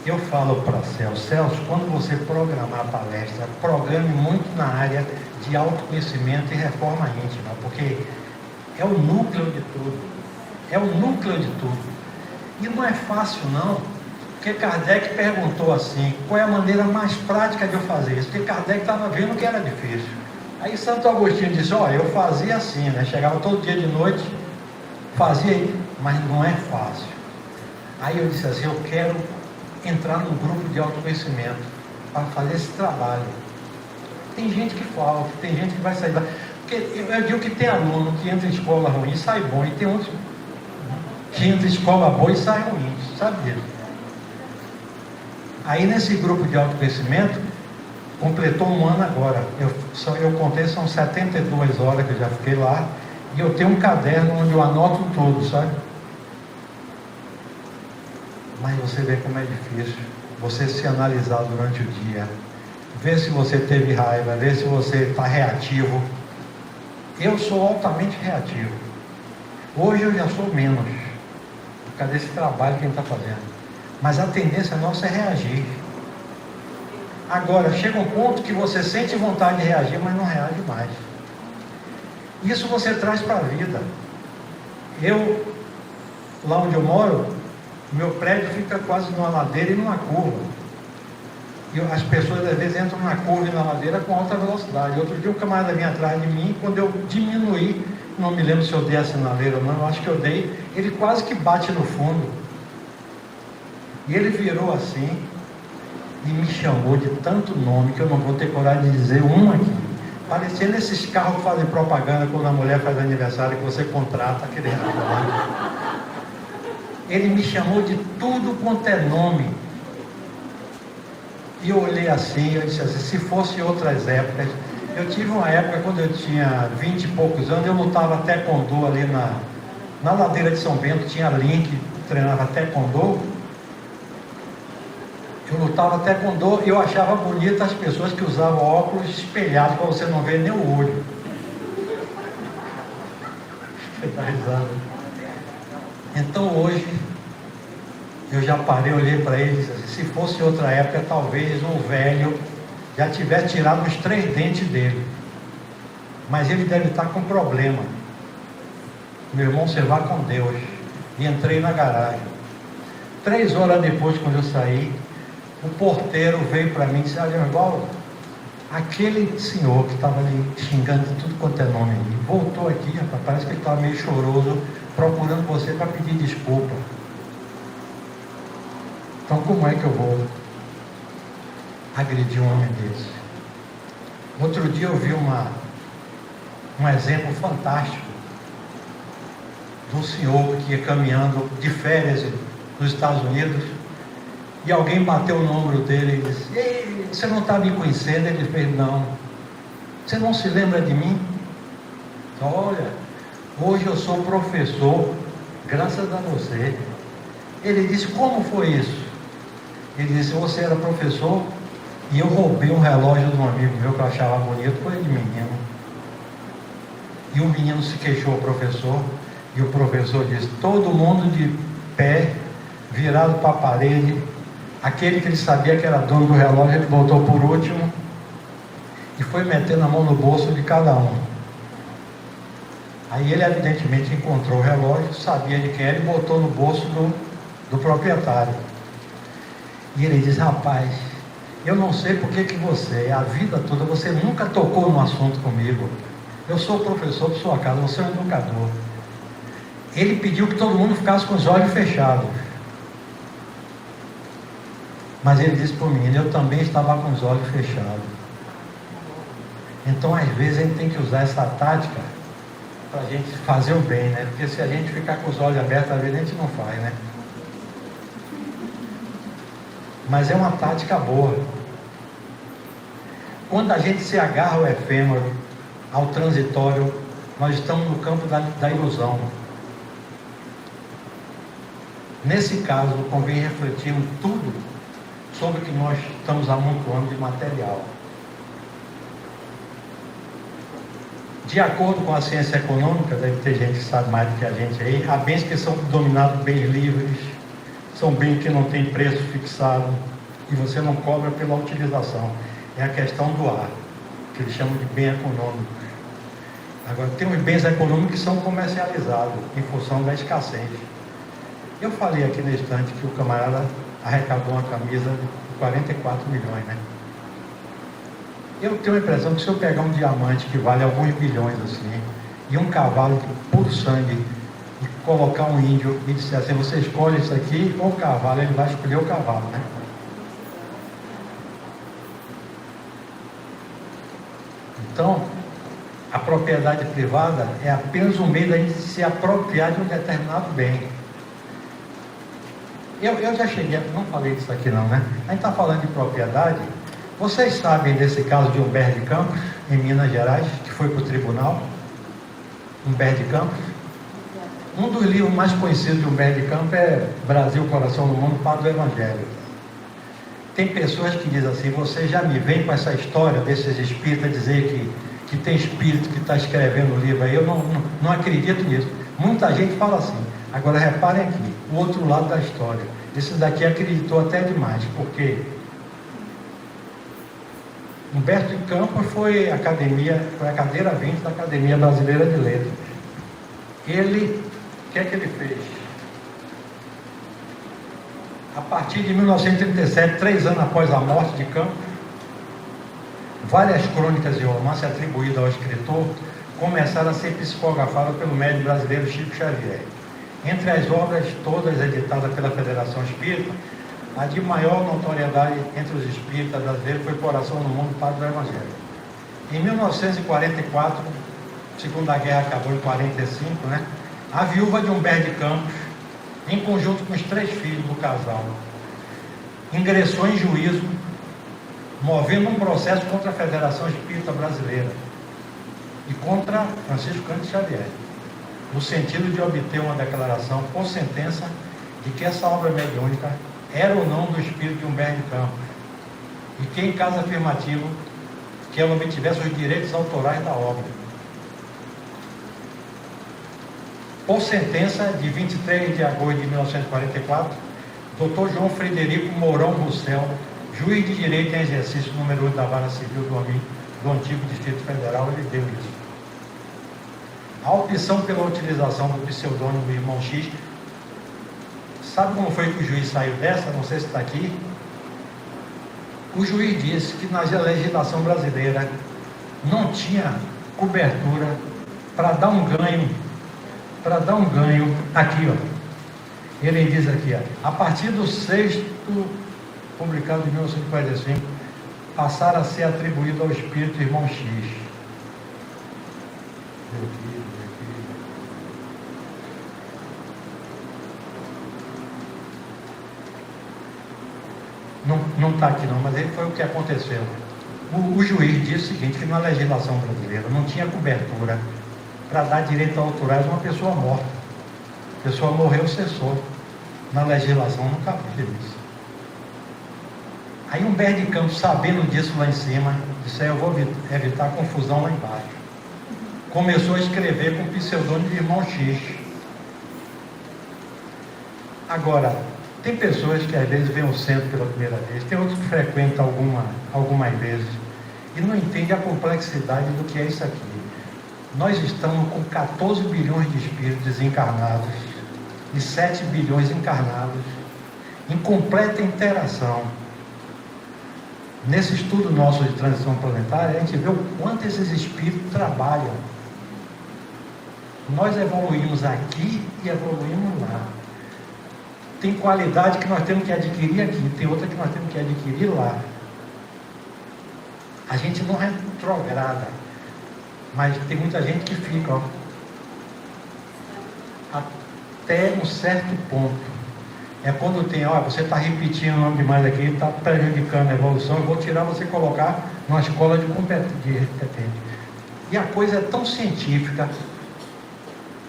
eu falo para Celso, quando você programar a palestra, programe muito na área de autoconhecimento e reforma íntima, porque é o núcleo de tudo. É o núcleo de tudo. E não é fácil não, porque Kardec perguntou assim, qual é a maneira mais prática de eu fazer isso? Porque Kardec estava vendo que era difícil. Aí Santo Agostinho disse, olha, eu fazia assim, né? Chegava todo dia de noite, fazia, mas não é fácil. Aí eu disse assim, eu quero entrar num grupo de autoconhecimento para fazer esse trabalho. Tem gente que fala, tem gente que vai sair da... Porque eu digo que tem aluno que entra em escola ruim e sai bom, e tem outros que entra em escola boa e sai ruim, sabe disso? Aí nesse grupo de autoconhecimento, completou um ano agora. Eu contei, são 72 horas que eu já fiquei lá, e eu tenho um caderno onde eu anoto tudo, sabe? Mas você vê como é difícil você se analisar durante o dia, ver se você teve raiva, ver se você está reativo. Eu sou altamente reativo. Hoje eu já sou menos, por causa desse trabalho que a gente está fazendo. Mas a tendência nossa é reagir. Agora, chega um ponto que você sente vontade de reagir, mas não reage mais. Isso você traz para a vida. Lá onde eu moro, meu prédio fica quase numa ladeira e numa curva. E as pessoas às vezes entram na curva e na ladeira com alta velocidade. Outro dia um camarada vinha atrás de mim, quando eu diminuí, não me lembro se eu dei a sinaleira ou não, eu acho que eu dei, ele quase que bate no fundo. E ele virou assim, e me chamou de tanto nome que eu não vou ter coragem de dizer um aqui. Parecendo esses carros que fazem propaganda quando a mulher faz aniversário que você contrata aquele restaurante. Ele me chamou de tudo quanto é nome. E eu olhei assim, eu disse assim, se fosse outras épocas, eu tive uma época quando eu tinha 20 e poucos anos, eu lutava taekwondo ali na ladeira de São Bento, tinha link, treinava taekwondo. Eu lutava taekwondo e eu achava bonita as pessoas que usavam óculos espelhados para você não ver nem o olho. Você está risado. Então hoje, eu já parei, olhei para ele e disse assim, se fosse outra época, talvez o velho já tivesse tirado os 3 dentes dele. Mas ele deve estar com problema. Meu irmão, você vá com Deus. E entrei na garagem. 3 horas depois, quando eu saí, o porteiro veio para mim e disse, olha, Oswaldo, aquele senhor que estava ali xingando de tudo quanto é nome ali, voltou aqui, rapaz, parece que ele estava meio choroso, procurando você para pedir desculpa. Então como é que eu vou agredir um homem desse? Outro dia eu vi um exemplo fantástico de um senhor que ia caminhando de férias nos Estados Unidos e alguém bateu no ombro dele e disse, ei, você não está me conhecendo? Ele fez, não. Você não se lembra de mim? Olha, hoje eu sou professor, graças a você. Ele disse, como foi isso? Ele disse, você era professor e eu roubei um relógio de um amigo meu que eu achava bonito, coisa de menino. E o menino se queixou ao professor e o professor disse, todo mundo de pé, virado para a parede. Aquele que ele sabia que era dono do relógio, ele botou por último e foi metendo a mão no bolso de cada um. Aí ele evidentemente encontrou o relógio, sabia de quem era e botou no bolso do proprietário. E ele diz, rapaz, eu não sei porque que você, a vida toda, você nunca tocou no assunto comigo. Eu sou professor de sua casa, você é um educador. Ele pediu que todo mundo ficasse com os olhos fechados. Mas ele disse para o menino, eu também estava com os olhos fechados. Então, às vezes, a gente tem que usar essa tática para a gente fazer o bem, né? Porque se a gente ficar com os olhos abertos, às vezes a gente não faz, né? Mas é uma tática boa. Quando a gente se agarra ao efêmero, ao transitório, nós estamos no campo da ilusão. Nesse caso, convém refletirmos tudo sobre o que nós estamos amontoando de material. De acordo com a ciência econômica, deve ter gente que sabe mais do que a gente aí, há bens que são denominados bens livres, são bens que não têm preço fixado e você não cobra pela utilização. É a questão do ar, que eles chamam de bem econômico. Agora, tem os bens econômicos que são comercializados em função da escassez. Eu falei aqui na estante que o camarada arrecadou uma camisa de 44 milhões, né? Eu tenho a impressão que se eu pegar um diamante que vale alguns bilhões assim, e um cavalo de puro sangue, e colocar um índio e disser assim, você escolhe isso aqui ou o cavalo, ele vai escolher o cavalo, né? Então, a propriedade privada é apenas um meio da gente se apropriar de um determinado bem. Eu já cheguei, não falei disso aqui não, né? A gente está falando de propriedade. Vocês sabem desse caso de Humberto de Campos, em Minas Gerais, que foi para o tribunal? Humberto de Campos. Um dos livros mais conhecidos de Humberto de Campos é Brasil, Coração do Mundo, Padre do Evangelho. Tem pessoas que dizem assim, você já me vem com essa história desses espíritas dizer que tem espírito que está escrevendo o livro aí, eu não acredito nisso. Muita gente fala assim. Agora reparem aqui, o outro lado da história. Esse daqui acreditou até demais, porque Humberto de Campos foi a cadeira 20 da Academia Brasileira de Letras. Ele, o que é que ele fez? A partir de 1937, 3 anos após a morte de Campos, várias crônicas e romances atribuídos ao escritor começaram a ser psicografadas pelo médium brasileiro Chico Xavier. Entre as obras todas editadas pela Federação Espírita, A de maior notoriedade entre os espíritas brasileiros foi Coração no Mundo, Padre do Evangelho. Em 1944, Segunda Guerra acabou em 45, né? A viúva de Humberto de Campos, em conjunto com os 3 filhos do casal, ingressou em juízo, movendo um processo contra a Federação Espírita Brasileira e contra Francisco Cândido Xavier, no sentido de obter uma declaração por sentença de que essa obra mediúnica era ou não do espírito de Humberto de Campos, e que, em caso afirmativo, que ela obtivesse os direitos autorais da obra. Por sentença de 23 de agosto de 1944, Dr. João Frederico Mourão Roussel, juiz de direito em exercício número 8 da Vara Civil do antigo Distrito Federal, ele deu isso. A opção pela utilização do pseudônimo do irmão X, sabe como foi que o juiz saiu dessa? Não sei se está aqui. O juiz disse que na legislação brasileira não tinha cobertura para dar um ganho, aqui, ó. Ele diz aqui, ó, a partir do 6º, publicado em 1945, passar a ser atribuído ao espírito irmão X. Não está aqui não, mas foi o que aconteceu. O juiz disse o seguinte, que na legislação brasileira não tinha cobertura para dar direito autorais a uma pessoa morta. A pessoa morreu, cessou. Na legislação não cabia isso. Aí Humberto de Campos, sabendo disso lá em cima, disse, eu vou evitar confusão lá embaixo. Começou a escrever com o pseudônimo de irmão X. Agora, tem pessoas que às vezes vêm ao centro pela primeira vez, tem outros que frequentam algumas vezes e não entendem a complexidade do que é isso aqui. Nós estamos com 14 bilhões de espíritos desencarnados e 7 bilhões encarnados em completa interação. Nesse estudo nosso de transição planetária, a gente vê o quanto esses espíritos trabalham. Nós evoluímos aqui e evoluímos lá. Tem qualidade que nós temos que adquirir aqui, tem outra que nós temos que adquirir lá. A gente não retrograda, mas tem muita gente que fica, ó, até um certo ponto. É quando tem, ó, você está repetindo o nome demais aqui, está prejudicando a evolução, eu vou tirar você e colocar numa escola de repetente. E a coisa é tão científica.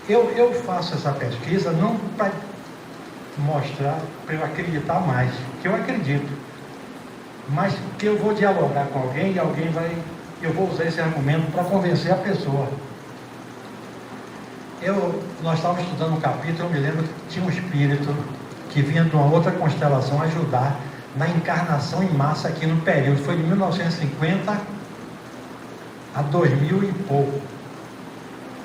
Eu faço essa pesquisa não para mostrar, para eu acreditar mais, que eu acredito, mas que eu vou dialogar com alguém e alguém vai, eu vou usar esse argumento para convencer a pessoa. Nós estávamos estudando um capítulo, eu me lembro que tinha um espírito que vinha de uma outra constelação ajudar na encarnação em massa aqui no período, foi de 1950 a 2000 e pouco,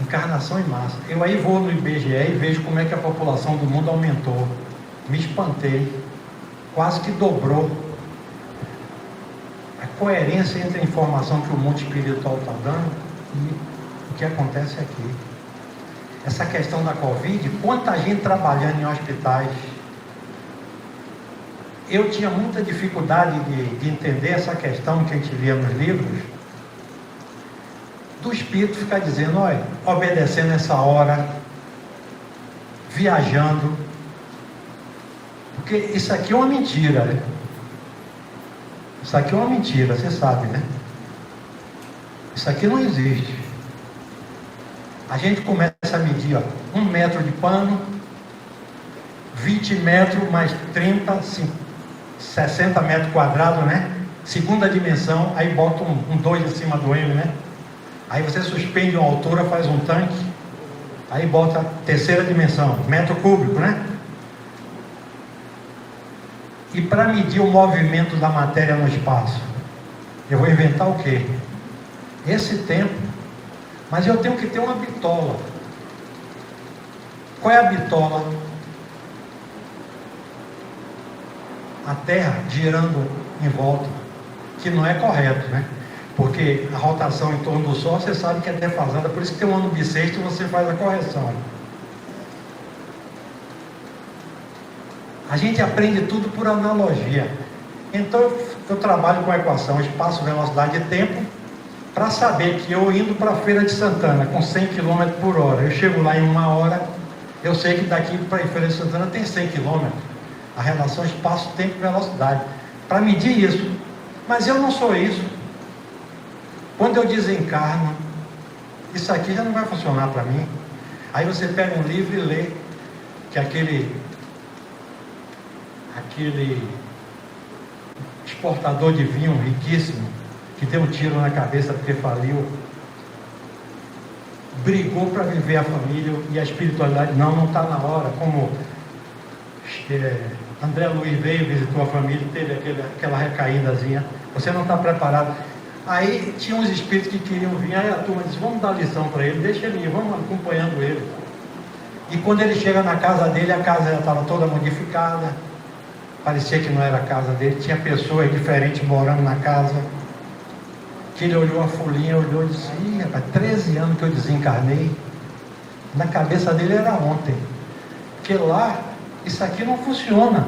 encarnação em massa. Eu aí vou no IBGE e vejo como é que a população do mundo aumentou, me espantei, quase que dobrou. A coerência entre a informação que o mundo espiritual está dando e o que acontece aqui. Essa questão da Covid, quanta gente trabalhando em hospitais. Eu tinha muita dificuldade de entender essa questão que a gente lia nos livros, do espírito ficar dizendo, olha, obedecendo essa hora, viajando, porque isso aqui é uma mentira, né? Isso aqui é uma mentira, você sabe, né? Isso aqui não existe. A gente começa a medir, ó, 1 metro de pano, 20 metros mais 30, 60 metros quadrados, né? Segunda dimensão, aí bota um 2 em cima do M, né? Aí você suspende uma altura, faz um tanque, aí bota a terceira dimensão, metro cúbico, né? E para medir o movimento da matéria no espaço, eu vou inventar o quê? Esse tempo, mas eu tenho que ter uma bitola. Qual é a bitola? A Terra girando em volta, que não é correto, né? Porque a rotação em torno do Sol, você sabe que é defasada, por isso que tem um ano bissexto e você faz a correção. A gente aprende tudo por analogia. Então eu trabalho com a equação espaço, velocidade e tempo, para saber que eu indo para a Feira de Santana com 100 km por hora, eu chego lá em 1 hora, eu sei que daqui para a Feira de Santana tem 100 km. A relação espaço, tempo e velocidade. Para medir isso. Mas eu não sou isso. Quando eu desencarno, isso aqui já não vai funcionar para mim. Aí você pega um livro e lê que aquele exportador de vinho riquíssimo, que deu um tiro na cabeça porque faliu, brigou para viver a família e a espiritualidade. Não está na hora. Como André Luiz veio, visitou a família, teve aquela recaídazinha. Você não está preparado. Aí tinha uns espíritos que queriam vir. Aí a turma disse: vamos dar lição para ele, deixa ele ir, vamos acompanhando ele. E quando ele chega na casa dele, a casa já estava toda modificada, parecia que não era a casa dele, tinha pessoas diferentes morando na casa. Que ele olhou a folhinha, olhou e disse: ih, rapaz, 13 anos que eu desencarnei. Na cabeça dele era ontem. Porque lá, isso aqui não funciona.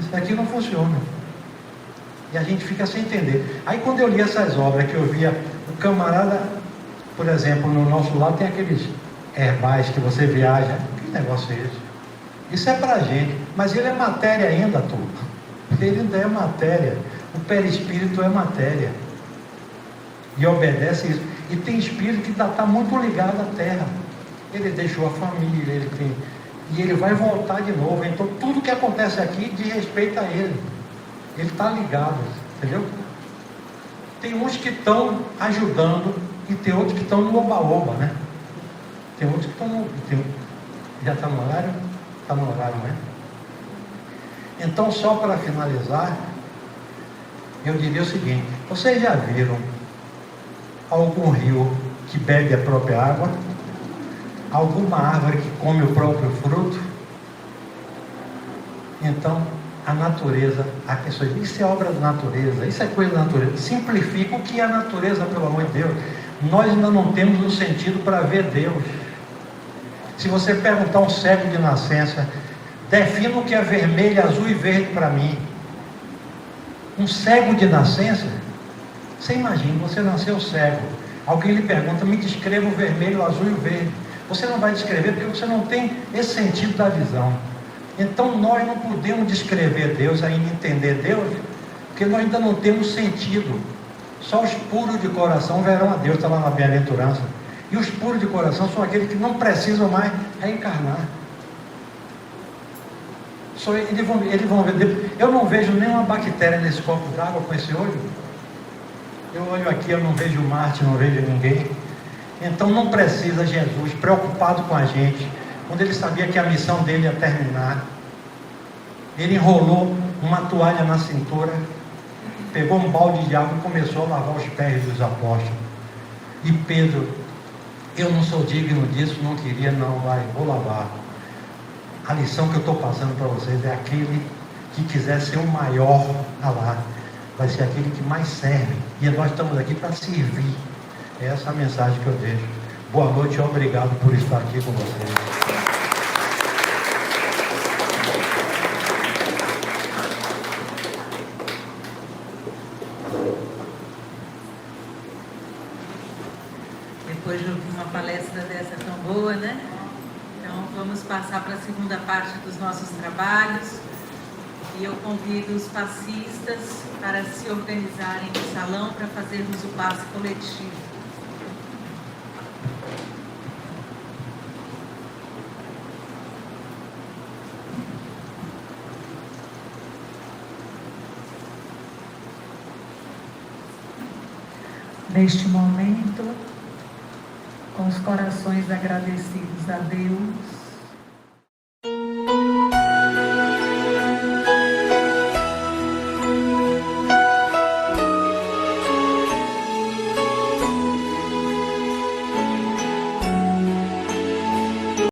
Isso aqui não funciona. E a gente fica sem entender. Aí quando eu li essas obras, que eu via o camarada, por exemplo, no nosso lado tem aqueles herbais que você viaja. Que negócio é esse? Isso é pra gente. Mas ele é matéria ainda, tudo. Ele ainda é matéria. O perispírito é matéria. E obedece isso. E tem espírito que está muito ligado à terra. Ele deixou a família, e ele vai voltar de novo. Então tudo que acontece aqui diz respeito a ele. Ele está ligado, entendeu? Tem uns que estão ajudando e tem outros que estão no oba-oba, né? Tem outros que estão no... Já está no horário? Está no horário, né? Então, só para finalizar, eu diria o seguinte: vocês já viram algum rio que bebe a própria água? Alguma árvore que come o próprio fruto? Então, a natureza, a pessoa diz: isso é obra da natureza, isso é coisa da natureza. Simplifica o que é a natureza, pelo amor de Deus. Nós ainda não temos um sentido para ver Deus. Se você perguntar a um cego de nascença, defina o que é vermelho, azul e verde para mim. Um cego de nascença, você imagina, você nasceu cego, alguém lhe pergunta: me descreva o vermelho, o azul e o verde. Você não vai descrever porque você não tem esse sentido da visão. Então nós não podemos descrever Deus, ainda entender Deus, porque nós ainda não temos sentido. Só os puros de coração verão a Deus, está lá na bem-aventurança. E os puros de coração são aqueles que não precisam mais reencarnar. Só eles vão ver. Eu não vejo nenhuma bactéria nesse copo d'água com esse olho. Eu olho aqui, eu não vejo Marte, não vejo ninguém. Então não precisa Jesus, preocupado com a gente, quando ele sabia que a missão dele ia terminar, ele enrolou uma toalha na cintura, pegou um balde de água e começou a lavar os pés dos apóstolos. E Pedro: eu não sou digno disso, não queria, não, vou lavar. A lição que eu estou passando para vocês é: aquele que quiser ser o maior lá, vai ser aquele que mais serve. E nós estamos aqui para servir. É essa a mensagem que eu deixo. Boa noite e obrigado por estar aqui com vocês. Depois de ouvir uma palestra dessa tão boa, né? Então vamos passar para a segunda parte dos nossos trabalhos. E eu convido os passistas para se organizarem no salão para fazermos o passe coletivo. Neste momento, com os corações agradecidos a Deus,